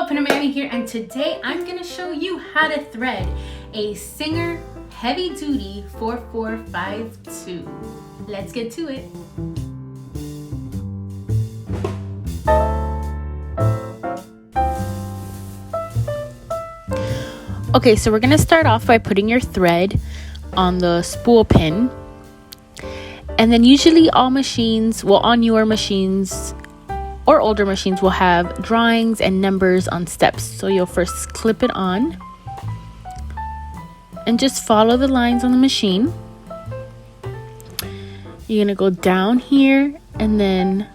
Pinner Mammy here, and today I'm going to show you how to thread a Singer Heavy Duty 4452. Let's get to it. Okay, so we're going to start off by putting your thread on the spool pin. And then usually all machines, well, on newer machines or older machines will have drawings and numbers on steps. So you'll first clip it on and just follow the lines on the machine. You're gonna go down here and then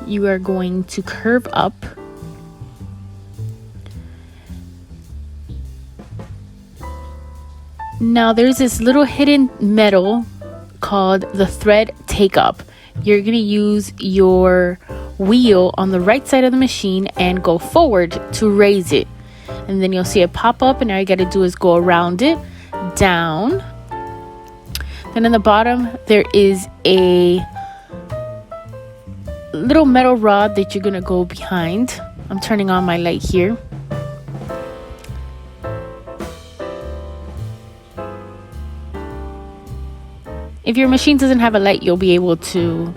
you are going to curve up. Now there's this little hidden metal called the thread take up. You're going to use your wheel on the right side of the machine and go forward to raise it. And then you'll see it pop up, and all you got to do is go around it, down. Then in the bottom, there is a little metal rod that you're going to go behind. I'm turning on my light here. If your machine doesn't have a light, you'll be able to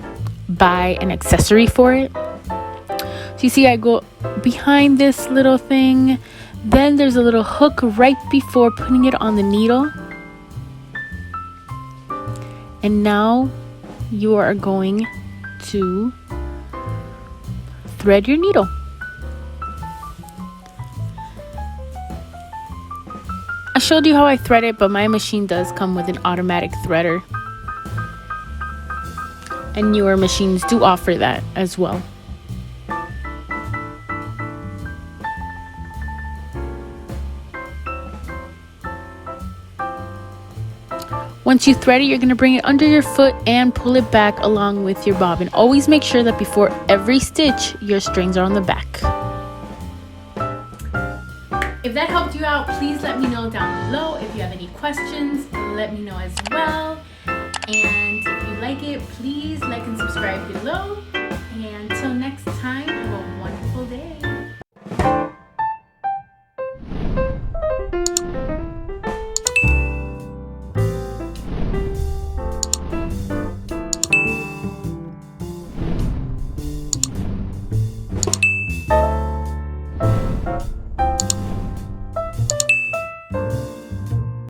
buy an accessory for it. So you see I go behind this little thing. Then there's a little hook right before putting it on the needle. And now you are going to thread your needle. I showed you how I thread it, but my machine does come with an automatic threader. And newer machines do offer that as well. Once you thread it, you're going to bring it under your foot and pull it back along with your bobbin. Always make sure that before every stitch, your strings are on the back. If that helped you out, please let me know down below. If you have any questions, let me know as well. And if you like it, please like and subscribe below. And until next time, have a wonderful day.